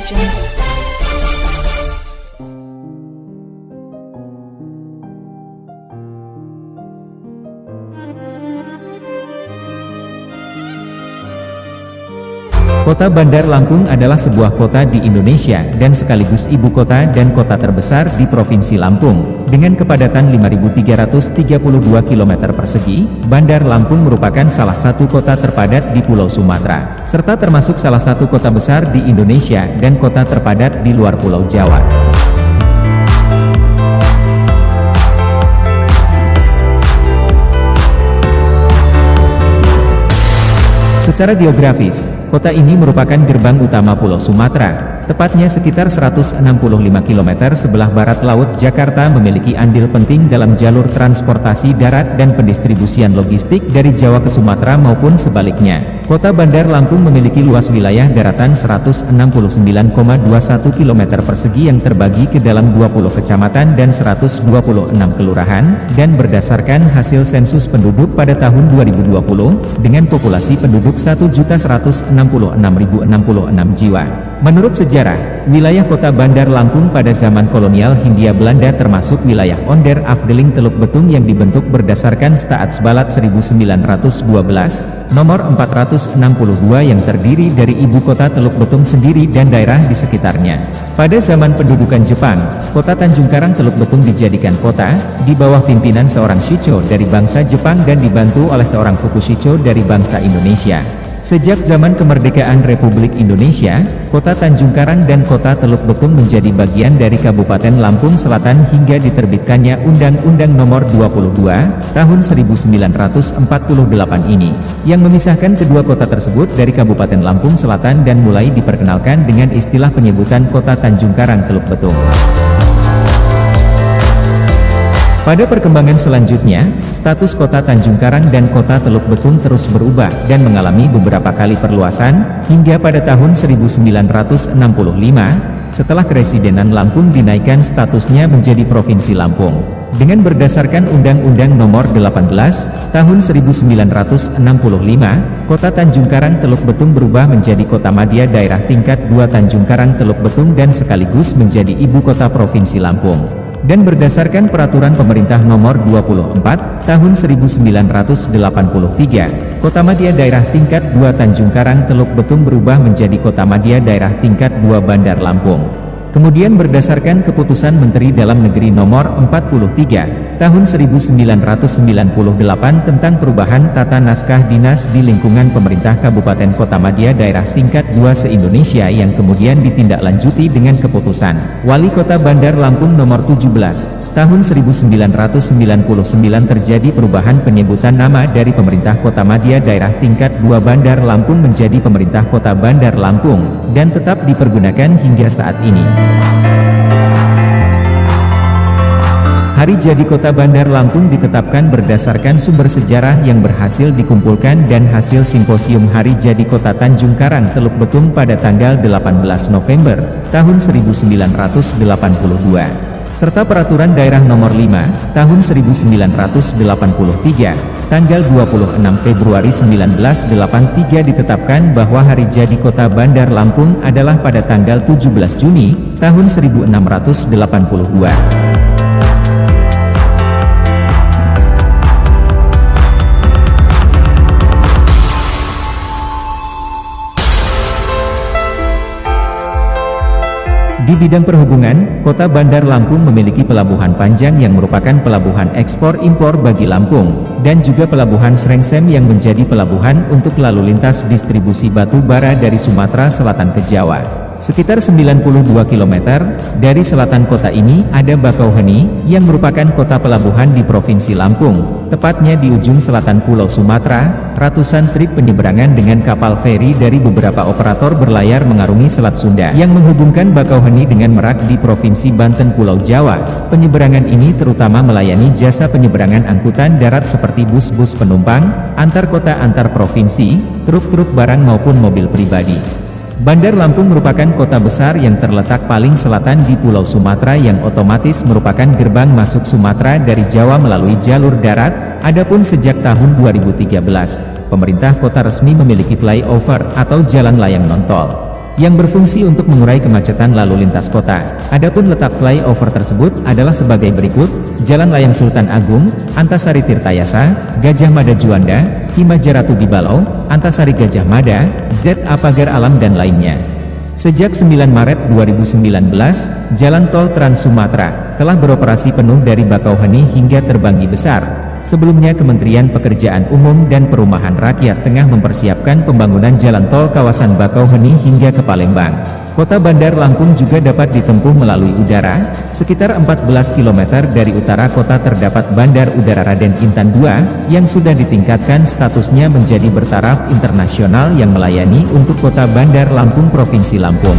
Jungle. Kota Bandar Lampung adalah sebuah kota di Indonesia dan sekaligus ibu kota dan kota terbesar di Provinsi Lampung. Dengan kepadatan 5.332 km persegi, Bandar Lampung merupakan salah satu kota terpadat di Pulau Sumatera, serta termasuk salah satu kota besar di Indonesia dan kota terpadat di luar Pulau Jawa. Secara geografis, kota ini merupakan gerbang utama Pulau Sumatera, tepatnya sekitar 165 km sebelah barat Laut Jakarta, memiliki andil penting dalam jalur transportasi darat dan pendistribusian logistik dari Jawa ke Sumatera maupun sebaliknya. Kota Bandar Lampung memiliki luas wilayah daratan 169,21 km persegi yang terbagi ke dalam 20 kecamatan dan 126 kelurahan, dan berdasarkan hasil sensus penduduk pada tahun 2020, dengan populasi penduduk 1.166.066 jiwa. Menurut sejarah, wilayah kota Bandar Lampung pada zaman kolonial Hindia Belanda termasuk wilayah Onder Afdeling Teluk Betung yang dibentuk berdasarkan Staatsbalat 1912, nomor 462 yang terdiri dari ibu kota Teluk Betung sendiri dan daerah di sekitarnya. Pada zaman pendudukan Jepang, kota Tanjung Karang Teluk Betung dijadikan kota, di bawah pimpinan seorang Shicho dari bangsa Jepang dan dibantu oleh seorang Fukushicho dari bangsa Indonesia. Sejak zaman kemerdekaan Republik Indonesia, kota Tanjung Karang dan kota Teluk Betung menjadi bagian dari Kabupaten Lampung Selatan hingga diterbitkannya Undang-Undang Nomor 22, Tahun 1948 ini, yang memisahkan kedua kota tersebut dari Kabupaten Lampung Selatan dan mulai diperkenalkan dengan istilah penyebutan kota Tanjung Karang Teluk Betung. Pada perkembangan selanjutnya, status kota Tanjung Karang dan kota Teluk Betung terus berubah dan mengalami beberapa kali perluasan, hingga pada tahun 1965, setelah Keresidenan Lampung dinaikkan statusnya menjadi Provinsi Lampung. Dengan berdasarkan Undang-Undang Nomor 18, Tahun 1965, kota Tanjung Karang Teluk Betung berubah menjadi Kota Madya Daerah Tingkat 2 Tanjung Karang Teluk Betung dan sekaligus menjadi Ibu Kota Provinsi Lampung. Dan berdasarkan Peraturan Pemerintah Nomor 24, Tahun 1983, Kota Madya Daerah Tingkat 2 Tanjung Karang Teluk Betung berubah menjadi Kota Madya Daerah Tingkat 2 Bandar Lampung. Kemudian berdasarkan Keputusan Menteri Dalam Negeri Nomor 43, Tahun 1998 tentang perubahan tata naskah dinas di lingkungan pemerintah Kabupaten Kota Madya Daerah Tingkat 2 se-Indonesia yang kemudian ditindaklanjuti dengan Keputusan Wali Kota Bandar Lampung Nomor 17, Tahun 1999 terjadi perubahan penyebutan nama dari Pemerintah Kota Madya Daerah Tingkat 2 Bandar Lampung menjadi Pemerintah Kota Bandar Lampung, dan tetap dipergunakan hingga saat ini. Hari jadi Kota Bandar Lampung ditetapkan berdasarkan sumber sejarah yang berhasil dikumpulkan dan hasil simposium Hari Jadi Kota Tanjung Karang Teluk Betung pada tanggal 18 November, tahun 1982. Serta Peraturan Daerah Nomor 5, Tahun 1983, tanggal 26 Februari 1983 ditetapkan bahwa Hari Jadi Kota Bandar Lampung adalah pada tanggal 17 Juni, tahun 1682. Di bidang perhubungan, Kota Bandar Lampung memiliki pelabuhan Panjang yang merupakan pelabuhan ekspor-impor bagi Lampung, dan juga pelabuhan Srengsem yang menjadi pelabuhan untuk lalu lintas distribusi batu bara dari Sumatera Selatan ke Jawa. Sekitar 92 km dari selatan kota ini ada Bakauheni, yang merupakan kota pelabuhan di Provinsi Lampung, tepatnya di ujung selatan Pulau Sumatera. Ratusan trip penyeberangan dengan kapal feri dari beberapa operator berlayar mengarungi Selat Sunda yang menghubungkan Bakauheni dengan Merak di Provinsi Banten, Pulau Jawa. Penyeberangan ini terutama melayani jasa penyeberangan angkutan darat seperti bus-bus penumpang, antar kota antar provinsi, truk-truk barang maupun mobil pribadi. Bandar Lampung merupakan kota besar yang terletak paling selatan di Pulau Sumatera yang otomatis merupakan gerbang masuk Sumatera dari Jawa melalui jalur darat. Adapun sejak tahun 2013, pemerintah kota resmi memiliki flyover atau jalan layang nontol. yang berfungsi untuk mengurai kemacetan lalu lintas kota. Adapun letak flyover tersebut adalah sebagai berikut: Jalan Layang Sultan Agung, Antasari Tirtayasa, Gajah Mada Juanda, Himajaratu Bibalau, Antasari Gajah Mada, ZA Pagar Alam dan lainnya. Sejak 9 Maret 2019, Jalan Tol Trans Sumatera telah beroperasi penuh dari Bakauheni hingga Terbanggi Besar. Sebelumnya Kementerian Pekerjaan Umum dan Perumahan Rakyat tengah mempersiapkan pembangunan jalan tol kawasan Bakauheni hingga ke Palembang. Kota Bandar Lampung juga dapat ditempuh melalui udara. Sekitar 14 km dari utara kota terdapat Bandar Udara Raden Intan II, yang sudah ditingkatkan statusnya menjadi bertaraf internasional yang melayani untuk Kota Bandar Lampung Provinsi Lampung.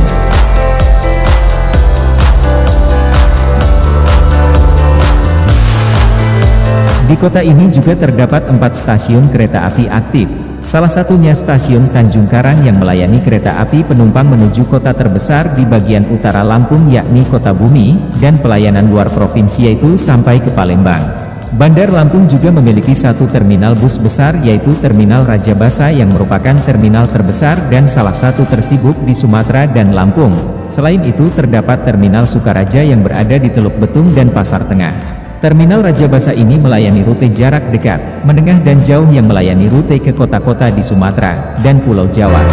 Di kota ini juga terdapat 4 stasiun kereta api aktif. Salah satunya stasiun Tanjung Karang yang melayani kereta api penumpang menuju kota terbesar di bagian utara Lampung yakni Kota Bumi, dan pelayanan luar provinsi yaitu sampai ke Palembang. Bandar Lampung juga memiliki satu terminal bus besar yaitu Terminal Raja Basa yang merupakan terminal terbesar dan salah satu tersibuk di Sumatera dan Lampung. Selain itu terdapat Terminal Sukaraja yang berada di Teluk Betung dan Pasar Tengah. Terminal Raja Basa ini melayani rute jarak dekat, menengah dan jauh yang melayani rute ke kota-kota di Sumatera dan Pulau Jawa.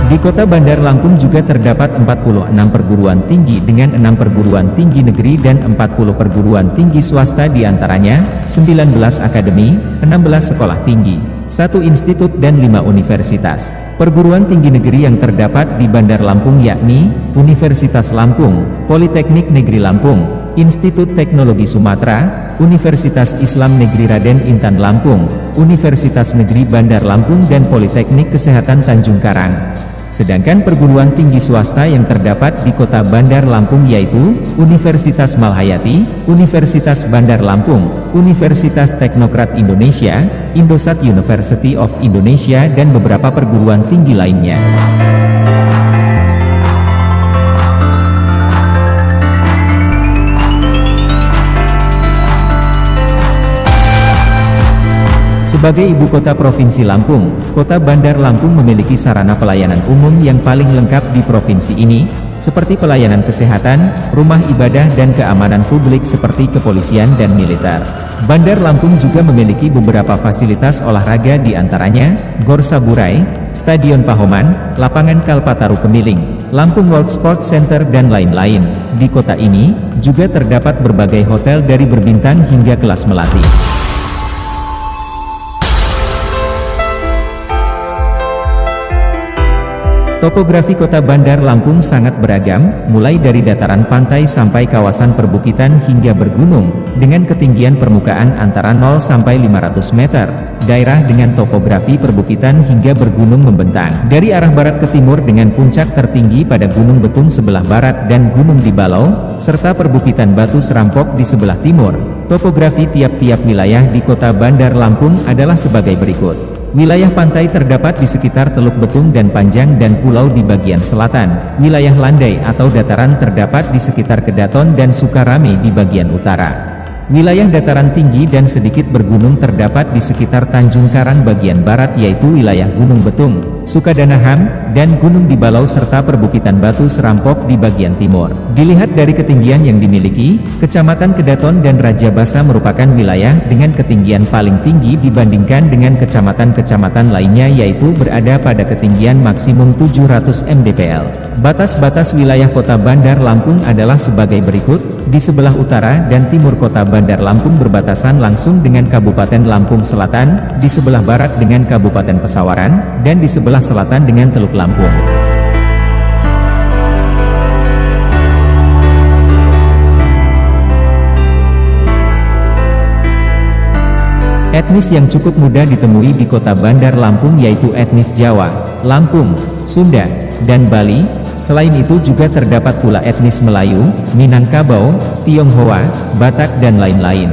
Di kota Bandar Lampung juga terdapat 46 perguruan tinggi dengan 6 perguruan tinggi negeri dan 40 perguruan tinggi swasta, diantaranya 19 akademi, 16 sekolah tinggi, 1 institut dan 5 universitas. Perguruan tinggi negeri yang terdapat di Bandar Lampung yakni Universitas Lampung, Politeknik Negeri Lampung, Institut Teknologi Sumatera, Universitas Islam Negeri Raden Intan Lampung, Universitas Negeri Bandar Lampung dan Politeknik Kesehatan Tanjung Karang. Sedangkan perguruan tinggi swasta yang terdapat di kota Bandar Lampung yaitu Universitas Malhayati, Universitas Bandar Lampung, Universitas Teknokrat Indonesia, Indosat University of Indonesia dan beberapa perguruan tinggi lainnya. Sebagai ibu kota Provinsi Lampung, Kota Bandar Lampung memiliki sarana pelayanan umum yang paling lengkap di provinsi ini, seperti pelayanan kesehatan, rumah ibadah dan keamanan publik seperti kepolisian dan militer. Bandar Lampung juga memiliki beberapa fasilitas olahraga, diantaranya Gor Saburai, Stadion Pahoman, Lapangan Kalpataru Kemiling, Lampung World Sport Center dan lain-lain. Di kota ini, juga terdapat berbagai hotel dari berbintang hingga kelas melati. Topografi kota Bandar Lampung sangat beragam, mulai dari dataran pantai sampai kawasan perbukitan hingga bergunung, dengan ketinggian permukaan antara 0 sampai 500 meter, daerah dengan topografi perbukitan hingga bergunung membentang, dari arah barat ke timur dengan puncak tertinggi pada Gunung Betung sebelah barat dan Gunung Dibalau, serta perbukitan Batu Serampok di sebelah timur. Topografi tiap-tiap wilayah di kota Bandar Lampung adalah sebagai berikut. Wilayah pantai terdapat di sekitar Teluk Betung dan Panjang dan pulau di bagian selatan. Wilayah landai atau dataran terdapat di sekitar Kedaton dan Sukarame di bagian utara. Wilayah dataran tinggi dan sedikit bergunung terdapat di sekitar Tanjung Karang bagian barat yaitu wilayah Gunung Betung, Sukadanaham, dan Gunung Dibalau serta perbukitan Batu Serampok di bagian timur. Dilihat dari ketinggian yang dimiliki, Kecamatan Kedaton dan Raja Basa merupakan wilayah dengan ketinggian paling tinggi dibandingkan dengan kecamatan-kecamatan lainnya yaitu berada pada ketinggian maksimum 700 mdpl. Batas-batas wilayah kota Bandar Lampung adalah sebagai berikut. Di sebelah utara dan timur kota Bandar Lampung berbatasan langsung dengan Kabupaten Lampung Selatan, di sebelah barat dengan Kabupaten Pesawaran, dan di sebelah selatan dengan Teluk Lampung. Etnis yang cukup mudah ditemui di kota Bandar Lampung yaitu etnis Jawa, Lampung, Sunda, dan Bali. Selain itu juga terdapat pula etnis Melayu, Minangkabau, Tionghoa, Batak dan lain-lain.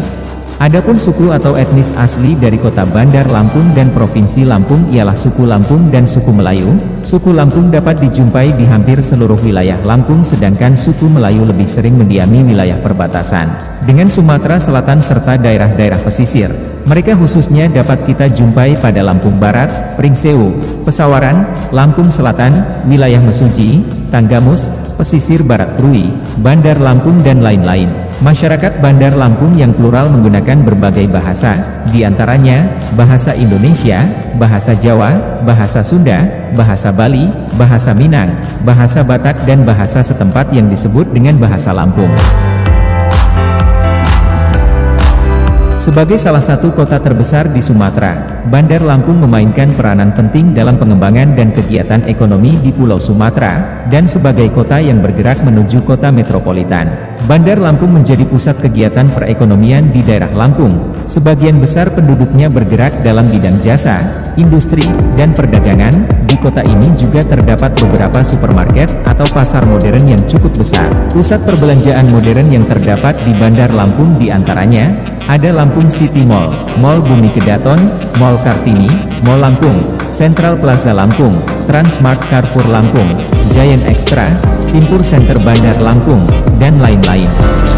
Adapun suku atau etnis asli dari kota Bandar Lampung dan Provinsi Lampung ialah suku Lampung dan suku Melayu. Suku Lampung dapat dijumpai di hampir seluruh wilayah Lampung, sedangkan suku Melayu lebih sering mendiami wilayah perbatasan dengan Sumatera Selatan serta daerah-daerah pesisir. Mereka khususnya dapat kita jumpai pada Lampung Barat, Pringsewu, Pesawaran, Lampung Selatan, wilayah Mesuji, Tanggamus, pesisir Barat Krui, Bandar Lampung dan lain-lain. Masyarakat Bandar Lampung yang plural menggunakan berbagai bahasa, diantaranya bahasa Indonesia, bahasa Jawa, bahasa Sunda, bahasa Bali, bahasa Minang, bahasa Batak dan bahasa setempat yang disebut dengan bahasa Lampung. Sebagai salah satu kota terbesar di Sumatera, Bandar Lampung memainkan peranan penting dalam pengembangan dan kegiatan ekonomi di Pulau Sumatera, dan sebagai kota yang bergerak menuju kota metropolitan. Bandar Lampung menjadi pusat kegiatan perekonomian di daerah Lampung. Sebagian besar penduduknya bergerak dalam bidang jasa, industri, dan perdagangan. Di kota ini juga terdapat beberapa supermarket atau pasar modern yang cukup besar. Pusat perbelanjaan modern yang terdapat di Bandar Lampung diantaranya ada Lampung City Mall, Mall Bumi Kedaton, Mall Kartini, Mall Lampung, Central Plaza Lampung, Transmart Carrefour Lampung, Giant Extra, Simpur Center Bandar Lampung, dan lain-lain.